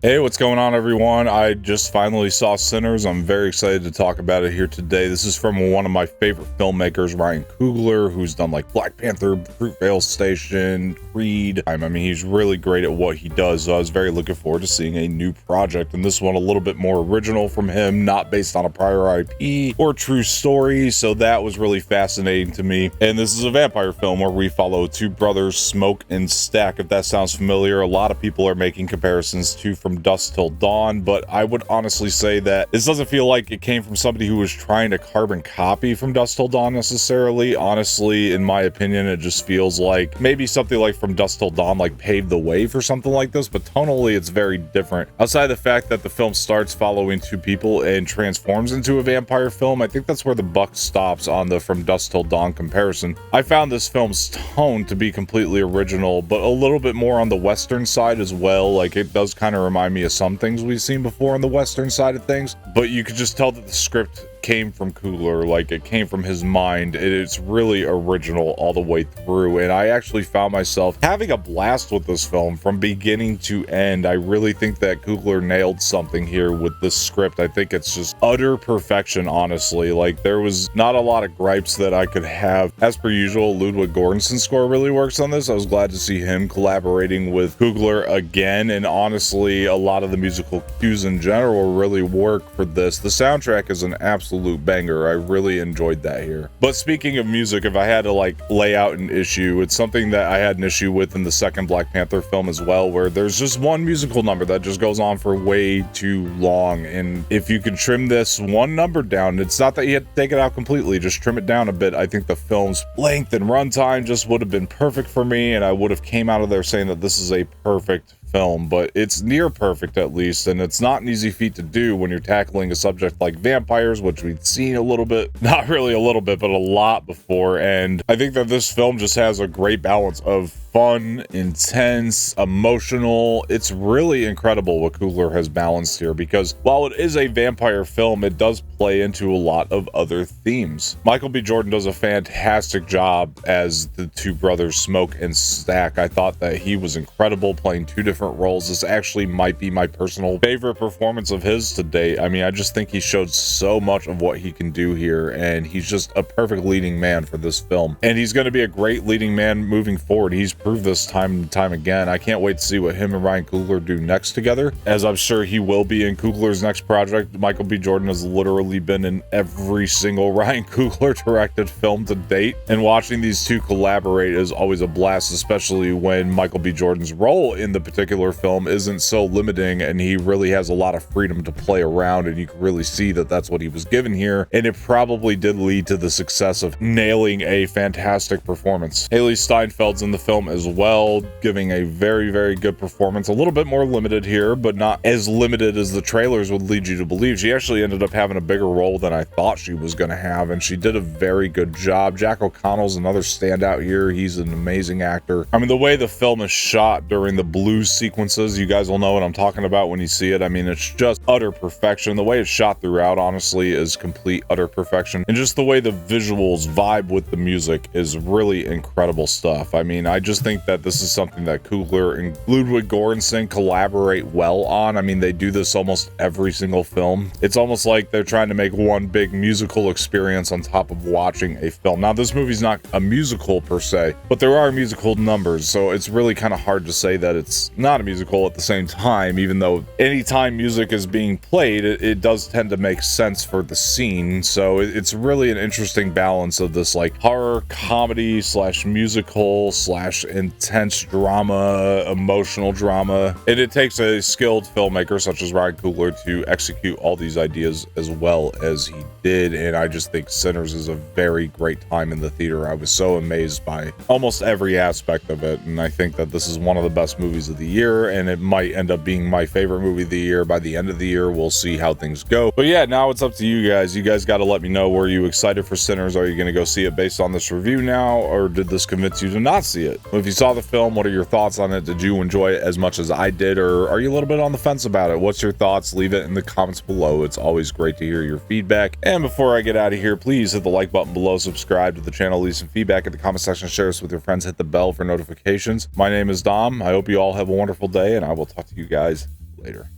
Hey, what's going on, everyone? I just finally saw Sinners. I'm very excited to talk about it here today. This is from one of my favorite filmmakers, Ryan Coogler, who's done like Black Panther, Fruitvale Station, Creed. I mean, he's really great at what he does, so I was very looking forward to seeing a new project, and this one a little bit more original from him, not based on a prior IP or true story, so that was really fascinating to me. And this is a vampire film where we follow two brothers, Smoke and Stack. If that sounds familiar, a lot of people are making comparisons to From Dusk Till Dawn, but I would honestly say that this doesn't feel like it came from somebody who was trying to carbon copy From Dusk Till Dawn necessarily. Honestly, in my opinion, it just feels like maybe something like From Dusk Till Dawn like paved the way for something like this, but tonally it's very different. Outside of the fact that the film starts following two people and transforms into a vampire film, I think that's where the buck stops on the From Dusk Till Dawn comparison. I found this film's tone to be completely original, but a little bit more on the Western side as well. Like, it does kind of remind me of some things we've seen before on the Western side of things, but you could just tell that the script came from Coogler, like it came from his mind. It's really original all the way through, and I actually found myself having a blast with this film from beginning to end. I really think that Coogler nailed something here with this script. I think it's just utter perfection, honestly. Like, there was not a lot of gripes that I could have. As per usual, Ludwig Göransson's score really works on this. I was glad to see him collaborating with Coogler again, and honestly, a lot of the musical cues in general really work for this. The soundtrack is an absolute banger. I really enjoyed that here. But speaking of music, if I had to like lay out an issue, it's something that I had an issue with in the second Black Panther film as well, where there's just one musical number that just goes on for way too long. And if you could trim this one number down, it's not that you had to take it out completely, just trim it down a bit. I think the film's length and runtime just would have been perfect for me, and I would have came out of there saying that this is a perfect film, but it's near perfect at least, and it's not an easy feat to do when you're tackling a subject like vampires, which we've seen a little bit, not really a little bit, but a lot before. And I think that this film just has a great balance of fun, intense, emotional. It's really incredible what Coogler has balanced here, because while it is a vampire film, it does play into a lot of other themes. Michael B. Jordan does a fantastic job as the two brothers Smoke and Stack. I thought that he was incredible playing two different roles. This actually might be my personal favorite performance of his to date. I mean, I just think he showed so much of what he can do here, and he's just a perfect leading man for this film. And he's going to be a great leading man moving forward. He's proved this time and time again. I can't wait to see what him and Ryan Coogler do next together, as I'm sure he will be in Coogler's next project. Michael B. Jordan has literally been in every single Ryan Coogler directed film to date, and watching these two collaborate is always a blast, especially when Michael B. Jordan's role in the particular film isn't so limiting and he really has a lot of freedom to play around, and you can really see that that's what he was given here, and it probably did lead to the success of nailing a fantastic performance. Hailee Steinfeld's in the film as well, giving a very, very good performance. A little bit more limited here, but not as limited as the trailers would lead you to believe. She actually ended up having a bigger role than I thought she was going to have, and she did a very good job. Jack O'Connell's another standout here. He's an amazing actor. I mean, the way the film is shot during the blues sequences, you guys will know what I'm talking about when you see it. I mean, it's just utter perfection. The way it's shot throughout, honestly, is complete utter perfection, and just the way the visuals vibe with the music is really incredible stuff. I mean, I just think that this is something that Coogler and Ludwig Göransson collaborate well on. I mean, they do this almost every single film. It's almost like they're trying to make one big musical experience on top of watching a film. Now, this movie's not a musical per se, but there are musical numbers, so it's really kind of hard to say that it's not a musical at the same time, even though anytime music is being played, it does tend to make sense for the scene. So it's really an interesting balance of this like horror comedy slash musical slash intense drama, emotional drama, and it takes a skilled filmmaker such as Ryan Coogler to execute all these ideas as well as he did. And I just think Sinners is a very great time in the theater. I was so amazed by almost every aspect of it, and I think that this is one of the best movies of the year. year, and it might end up being my favorite movie of the year by the end of the year. We'll see how things go. But yeah, now it's up to you guys. You guys got to let me know. Were you excited for Sinners? Are you going to go see it based on this review now, or did this convince you to not see it? If you saw the film, what are your thoughts on it? Did you enjoy it as much as I did, or are you a little bit on the fence about it? What's your thoughts? Leave it in the comments below. It's always great to hear your feedback. And before I get out of here, please hit the like button below, subscribe to the channel, leave some feedback in the comment section, share this with your friends, hit the bell for notifications. My name is Dom. I hope you all have a wonderful day, and I will talk to you guys later.